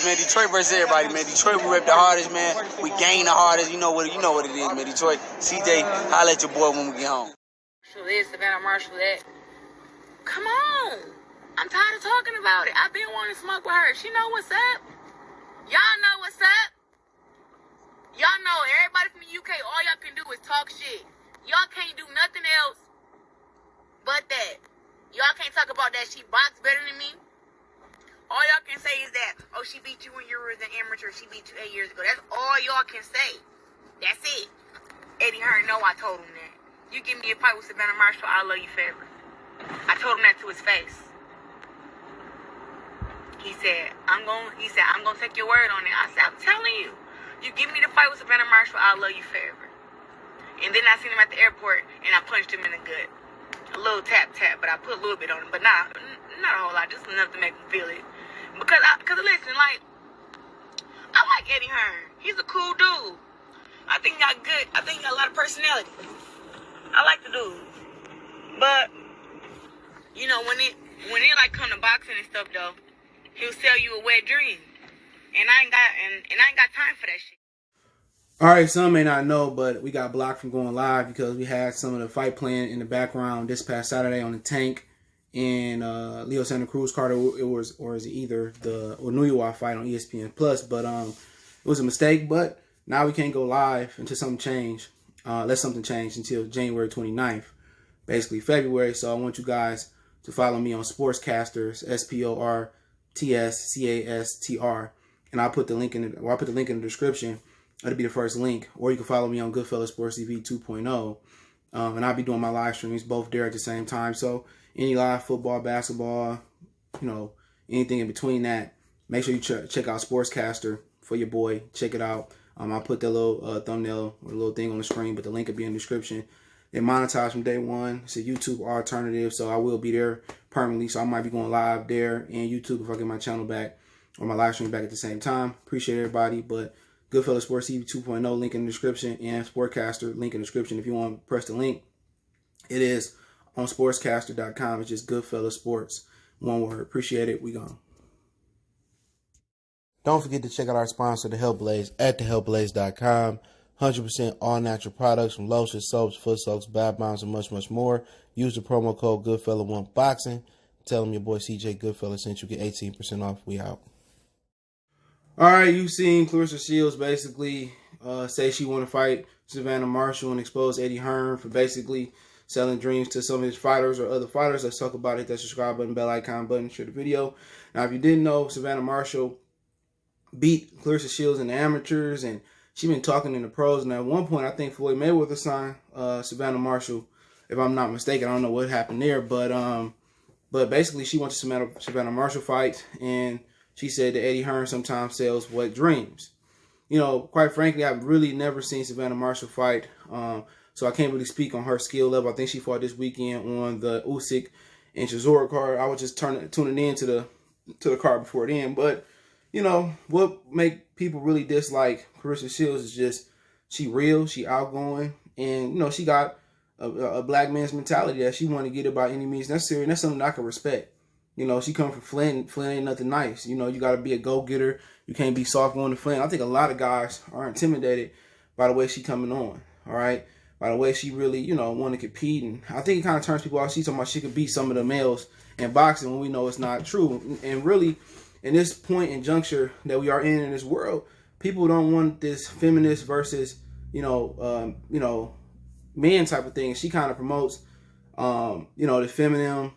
man. Detroit versus everybody, man. Detroit, we rep the hardest, man. We gain the hardest. You know what it is, man. Detroit, CJ, holla at your boy when we get home. Savannah Marshall, that. Come on. I'm tired of talking about it. I've been wanting to smoke with her. She know what's up. Y'all know what's up. Y'all know everybody from the UK, all y'all can do is talk shit. Y'all can't do nothing else but that. Y'all can't talk about that she boxed better than me. All y'all can say is that, oh, she beat you when you were an amateur. She beat you 8 years ago. That's all y'all can say. That's it. Eddie Hearn, no, I told him that. You give me a fight with Savannah Marshall, I'll love you forever. I told him that to his face. He said, I'm gonna take your word on it. I said, I'm telling you. You give me the fight with Savannah Marshall, I'll love you forever. And then I seen him at the airport, and I punched him in the gut. A little tap, but I put a little bit on him. But not a whole lot, just enough to make him feel it. Because listen, like, I like Eddie Hearn. He's a cool dude. I think he got a lot of personality. I like the dude. But, you know, when it like come to boxing and stuff, though, he'll sell you a wet dream. And I ain't got time for that shit. All right, some may not know, but we got blocked from going live because we had some of the fight playing in the background this past Saturday on the Tank and Leo Santa Cruz Carter. Is it either the Onuiwa fight on ESPN Plus? But it was a mistake. But now we can't go live until something change. Let something change until January 29th, basically February. So I want you guys to follow me on Sportscastr, SportsCastr, and I'll put the link in the description. That'll be the first link, or you can follow me on Goodfellas Sports TV 2.0, and I'll be doing my live streams both there at the same time. So any live football, basketball, you know, anything in between that, make sure you check out Sportscastr for your boy. Check it out. I'll put that little thumbnail or a little thing on the screen, but the link will be in the description. They monetize from day one. It's a YouTube alternative, so I will be there permanently. So I might be going live there and YouTube if I get my channel back or my live stream back at the same time. Appreciate everybody, but Goodfellas Sports TV 2.0, link in the description, and Sportscastr, link in the description. If you want to press the link, it is on sportscastr.com. It's just Goodfellas Sports, one word. Appreciate it. We gone. Don't forget to check out our sponsor, The Health Blaze, at thehealthblaze.com. 100% all natural products from lotions, soaps, foot soaks, bath bombs, and much, much more. Use the promo code Goodfella1Boxing. Tell them your boy CJ Goodfella sent you. Get 18% off. We out. All right, you've seen Claressa Shields basically say she want to fight Savannah Marshall and expose Eddie Hearn for basically selling dreams to some of his fighters or other fighters. Let's talk about it. That subscribe button, bell icon button, share the video. Now, if you didn't know, Savannah Marshall beat Claressa Shields in the amateurs, and she been talking in the pros. And at one point, I think Floyd Mayweather signed Savannah Marshall, if I'm not mistaken. I don't know what happened there, but basically she went to Savannah Marshall fight, and she said that Eddie Hearn sometimes sells wet dreams. You know, quite frankly, I've really never seen Savannah Marshall fight, so I can't really speak on her skill level. I think she fought this weekend on the Usyk and Chisora card. I was just tuning in to the card before then. But, you know, what make people really dislike Claressa Shields is just she real, she outgoing, and, you know, she got a black man's mentality that she want to get it by any means necessary, and that's something that I can respect. You know, she come from Flint. Flint ain't nothing nice. You know, you got to be a go-getter. You can't be soft going to Flint. I think a lot of guys are intimidated by the way she coming on, all right? By the way she really, you know, want to compete. And I think it kind of turns people off. She's talking about she could beat some of the males in boxing when we know it's not true. And really, in this point and juncture that we are in this world, people don't want this feminist versus, men type of thing. She kind of promotes, the feminine,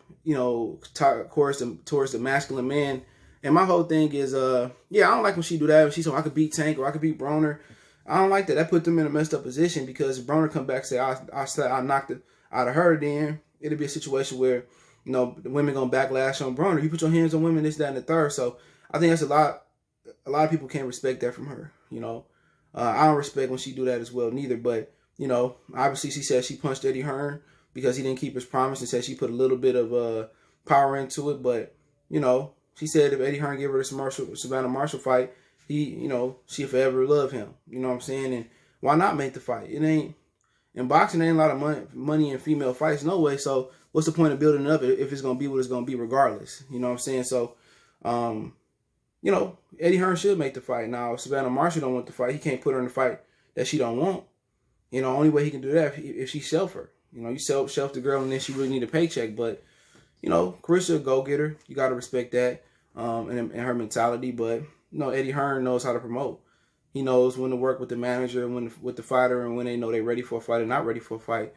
towards the masculine man. And my whole thing is, I don't like when she do that. She's saying I could beat Tank or I could beat Broner. I don't like that. That put them in a messed up position, because if Broner come back and say I knocked it out of her, then it'll be a situation where, the women gonna backlash on Broner. You put your hands on women, this, that, and the third. So I think that's a lot of people can't respect that from her. I don't respect when she do that as well neither. But obviously she said she punched Eddie Hearn because he didn't keep his promise, and said she put a little bit of power into it. But she said if Eddie Hearn gave her the Savannah Marshall fight, she'll forever love him. You know what I'm saying? And why not make the fight? It ain't in boxing. There ain't a lot of money in female fights, no way. So what's the point of building it up if it's gonna be what it's gonna be regardless? You know what I'm saying? So you know, Eddie Hearn should make the fight. Now, if Savannah Marshall don't want the fight, he can't put her in the fight that she don't want. You know, only way he can do that if she shelf her. You know, you shelf the girl and then she really need a paycheck. But, you know, Claressa a go-getter. You got to respect that and her mentality. But, you know, Eddie Hearn knows how to promote. He knows when to work with the manager, with the fighter, and when they know they're ready for a fight and not ready for a fight.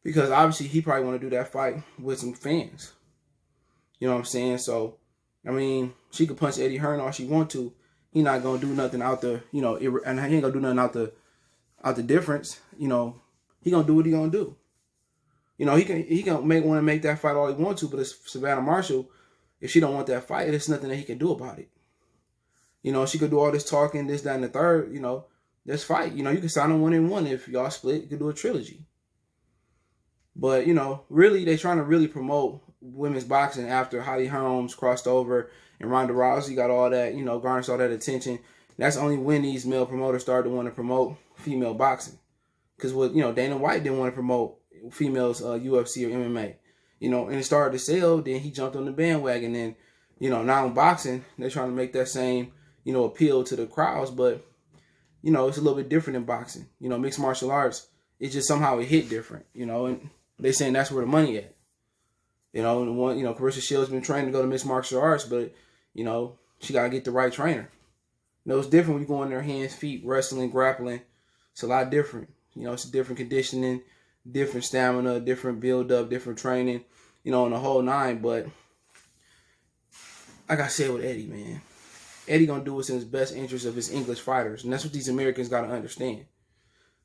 Because obviously he probably want to do that fight with some fans. You know what I'm saying? So, I mean, she could punch Eddie Hearn all she want to. He not going to do nothing out the, you know, and he ain't going to do nothing out the difference. You know, he going to do what he going to do. You know, he can want to make that fight all he want to, but it's Savannah Marshall. If she don't want that fight, there's nothing that he can do about it. You know, she could do all this talking, this, that, and the third. You know, let's fight. You know, you can sign on 1-1 if y'all split. You could do a trilogy. But, you know, really, they're trying to really promote women's boxing after Holly Holmes crossed over and Ronda Rousey got all that, you know, garnished all that attention. That's only when these male promoters started to want to promote female boxing. Because, you know, Dana White didn't want to promote females UFC or MMA. You know, and it started to sell, then he jumped on the bandwagon. Then, you know, now in boxing, they're trying to make that same, you know, appeal to the crowds. But, you know, it's a little bit different in boxing. You know, mixed martial arts, it just somehow it hit different, you know, and they saying that's where the money at. You know, and one, you know, Claressa Shields been trained to go to mixed martial arts, but, you know, she got to get the right trainer. You know, it's different when you go in there hands, feet, wrestling, grappling. It's a lot different. You know, it's a different conditioning, different stamina, different build-up, different training, you know, on the whole nine. But like I said with Eddie, man, Eddie going to do what's in his best interest of his English fighters. And that's what these Americans got to understand.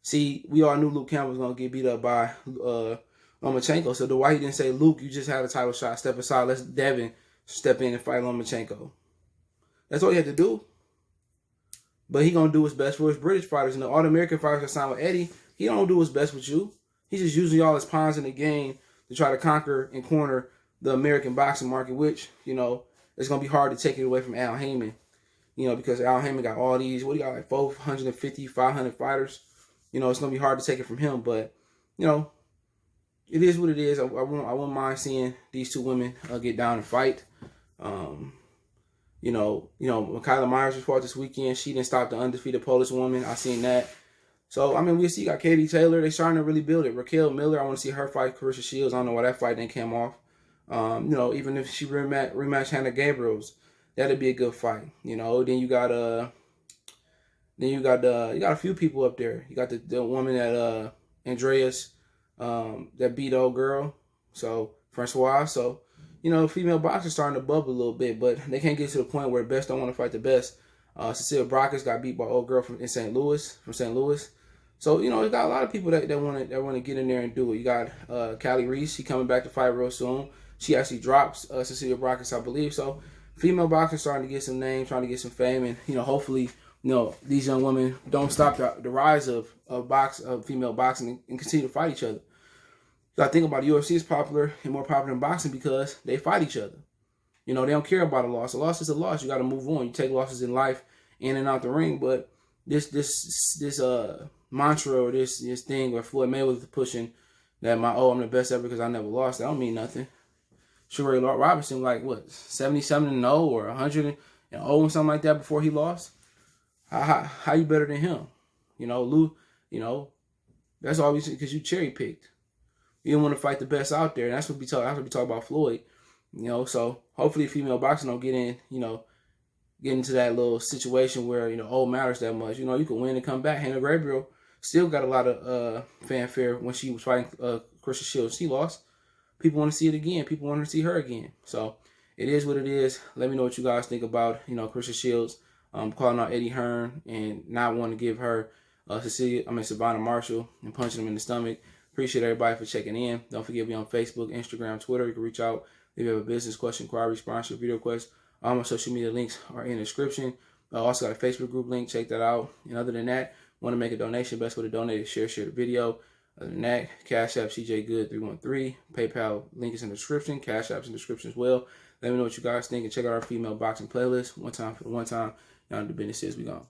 See, we all knew Luke Campbell was going to get beat up by Lomachenko. So why he didn't say, Luke, you just had a title shot. Step aside. Let's Devin step in and fight Lomachenko. That's all he had to do. But he going to do what's best for his British fighters. And all the American fighters that signed with Eddie, he don't do what's best with you. He's just using y'all as pawns in the game to try to conquer and corner the American boxing market, which, you know, it's going to be hard to take it away from Al Heyman. You know, because Al Heyman got all these, what do you got, like 450, 500 fighters? You know, it's going to be hard to take it from him. But, you know, it is what it is. I wouldn't mind seeing these two women get down and fight. You know, Michaela Myers was fought this weekend. She didn't stop the undefeated Polish woman. I seen that. So, I mean, we'll see. You got Katie Taylor. They're starting to really build it. Raquel Miller, I want to see her fight Claressa Shields. I don't know why that fight didn't come off. You know, even if she rematch Hannah Gabriels, that'd be a good fight. You know, then you got you got a few people up there. You got the woman that Andreas that beat old girl. So Francois. So, you know, female boxers starting to bubble a little bit, but they can't get to the point where the best don't want to fight the best. Cecilia Brackers got beat by old girl from St. Louis. So, you know, you got a lot of people that want to get in there and do it. You got Callie Reese. She coming back to fight real soon. She actually drops Cecilia Brackers, I believe. So, female boxers starting to get some names, trying to get some fame, and, you know, hopefully, you know, these young women don't stop the rise of female boxing and continue to fight each other. So I think about it, UFC is popular and more popular than boxing because they fight each other. You know, they don't care about a loss. A loss is a loss. You got to move on. You take losses in life in and out the ring, but this mantra or this thing where Floyd Mayweather pushing that I'm the best ever because I never lost, that don't mean nothing. Sugar Ray Robinson, like what, 77-0 or 100-0 and something like that before he lost. How you better than him? You know, Lou. You know, that's always because you cherry picked. You don't want to fight the best out there, and that's what we talk. That's what we talk about Floyd. You know, so hopefully female boxing don't get into that little situation where, you know, old matters that much. You know, you can win and come back. Hannah Gabriel still got a lot of fanfare when she was fighting Claressa Shields. She lost. People want to see it again. People want to see her again. So it is what it is. Let me know what you guys think about, you know, Claressa Shields calling out Eddie Hearn and not wanting to give her Savannah Marshall and punching him in the stomach. Appreciate everybody for checking in. Don't forget me on Facebook, Instagram, Twitter. You can reach out if you have a business question, inquiry, sponsor, video request. All my social media links are in the description. I also got a Facebook group link. Check that out. And other than that, want to make a donation, best way to donate is share the video. Other than that, Cash App CJ Good 313. PayPal link is in the description. Cash App's in the description as well. Let me know what you guys think and check out our female boxing playlist. One time for the one time. Y'all know the business is. We gone.